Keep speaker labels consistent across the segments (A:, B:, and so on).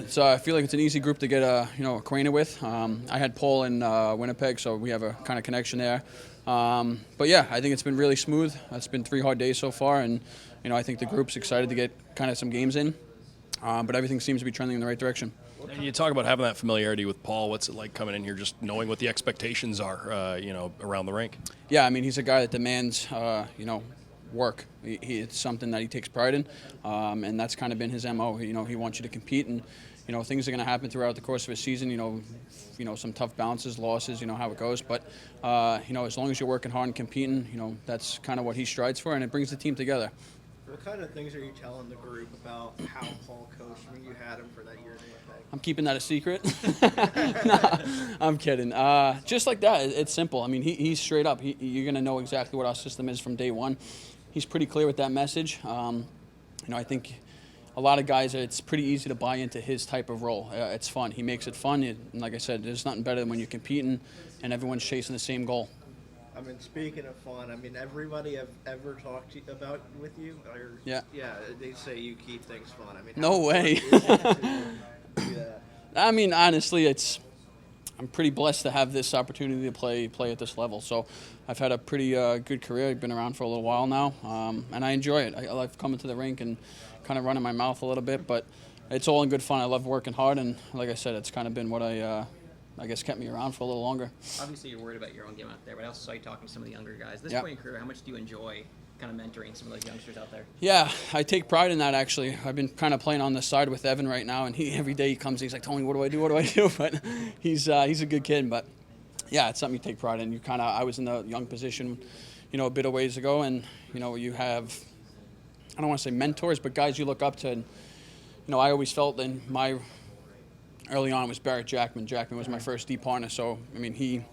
A: So I feel like it's an easy group to get acquainted with. I had Paul in Winnipeg, so we have a kind of connection there. But yeah, I think it's been really smooth. It's been 3 hard days so far, and I think the group's excited to get kind of some games in. But everything seems to be trending in the right direction.
B: And you talk about having that familiarity with Paul. What's it like coming in here, just knowing what the expectations are, around the rink?
A: Yeah, I mean, he's a guy that demands, work. It's something that he takes pride in, and that's kind of been his MO. He wants you to compete, and things are going to happen throughout the course of a season. Some tough bounces, losses. How it goes. But as long as you're working hard and competing, that's kind of what he strides for, and it brings the team together.
C: What kind of things are you telling the group about how Paul coached when you had him for that year in Winnipeg?
A: I'm keeping that a secret. Nah, I'm kidding. Just like that, it's simple. I mean, he's straight up. You're going to know exactly what our system is from day one. He's pretty clear with that message. I think a lot of guys, it's pretty easy to buy into his type of role. It's fun. He makes it fun. And like I said, there's nothing better than when you're competing and everyone's chasing the same goal.
C: I mean, speaking of fun, everybody I've ever talked about with you, yeah, they say you keep things fun. I mean,
A: no way.
C: Do that?
A: I mean, honestly, I'm pretty blessed to have this opportunity to play at this level. So I've had a pretty good career. I've been around for a little while now, and I enjoy it. I love coming to the rink and kind of running my mouth a little bit, but it's all in good fun. I love working hard, and like I said, it's kind of been what I guess kept me around for a little longer.
D: Obviously, you're worried about your own game out there, but I also saw you talking to some of the younger guys. At this
A: Yep.
D: point in your career, how much do you enjoy kind of mentoring some of those youngsters out there?
A: Yeah, I take pride in that, actually. I've been kind of playing on the side with Evan right now, and every day he comes, he's like, Tony, what do I do? What do I do? But he's a good kid, but yeah, it's something you take pride in. I was in the young position, a bit of ways ago, and, you have, I don't want to say mentors, but guys you look up to. And, I always felt in my early on was Barrett Jackman. Jackman was my first D partner, so, I mean, he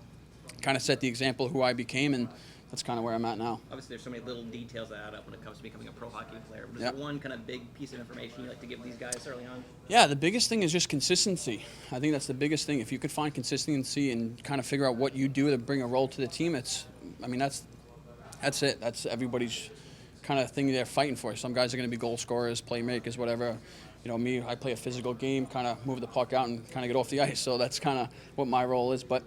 A: kind of set the example of who I became, and that's kind of where I'm at now.
D: Obviously, there's so many little details that add up when it comes to becoming a pro hockey player. But is
A: Yep.
D: there one kind of big piece of information you like to give these guys early on?
A: Yeah, the biggest thing is just consistency. I think that's the biggest thing. If you could find consistency and kind of figure out what you do to bring a role to the team, that's it. That's everybody's kind of thing they're fighting for. Some guys are going to be goal scorers, playmakers, whatever. Me, I play a physical game, kind of move the puck out and kind of get off the ice. So that's kind of what my role is. But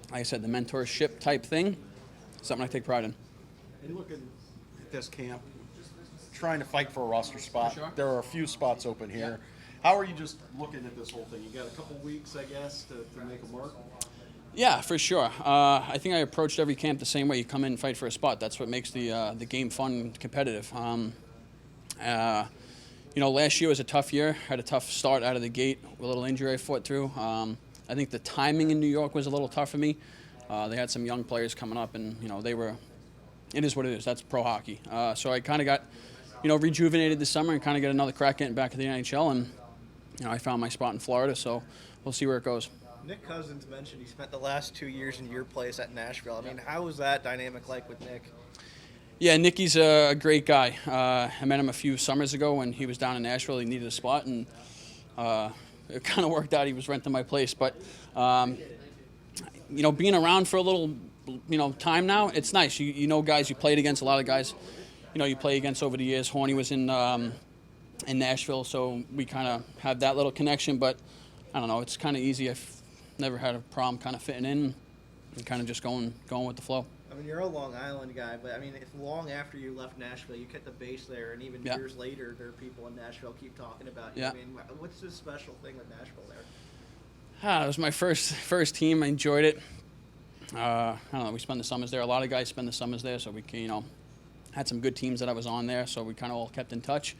A: like I said, the mentorship type thing, something I take pride in.
E: And looking at this camp, trying to fight for a roster spot.
A: Sure.
E: There are a few spots open here. How are you just looking at this whole thing? You got a couple weeks, I guess, to make a mark?
A: Yeah, for sure. I think I approached every camp the same way. You come in and fight for a spot. That's what makes the game fun and competitive. Last year was a tough year. Had a tough start out of the gate, a little injury I fought through. I think the timing in New York was a little tough for me. They had some young players coming up, and it is what it is. That's pro hockey. So I kind of got, rejuvenated this summer and kind of got another crack getting back to the NHL, and I found my spot in Florida. So we'll see where it goes.
C: Nick Cousins mentioned he spent the last 2 years in your place at Nashville. I mean, how was that dynamic like with Nick?
A: Yeah, Nicky's a great guy. I met him a few summers ago when he was down in Nashville. He needed a spot, and it kind of worked out. He was renting my place. But, being around for a little, time now, it's nice. You know guys you played against, a lot of guys, you play against over the years. Horny was in Nashville, so we kind of have that little connection. But, I don't know, it's kind of easy. I've never had a problem kind of fitting in and kind of just going with the flow.
C: I mean, you're a Long Island guy, but I mean, if long after you left Nashville, you kept the base there, and even years later, there are people in Nashville keep talking about you.
A: Yeah.
C: I mean, what's the special thing with Nashville there?
A: It was my first team. I enjoyed it. I don't know. We spend the summers there. A lot of guys spend the summers there, so we can, had some good teams that I was on there, so we kind of all kept in touch.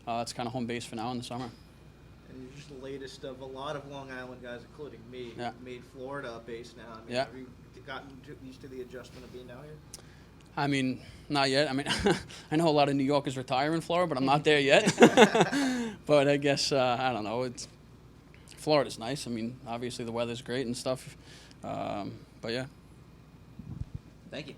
A: It's kind of home base for now in the summer.
C: And you're just the latest of a lot of Long Island guys, including me,
A: Yeah.
C: made Florida a base now. I mean,
A: Yeah.
C: have you gotten used to the adjustment of being down here?
A: I mean, not yet. I mean, I know a lot of New Yorkers retire in Florida, but I'm not there yet. But I guess, I don't know. Florida's nice. I mean, obviously the weather's great and stuff. But yeah.
D: Thank you.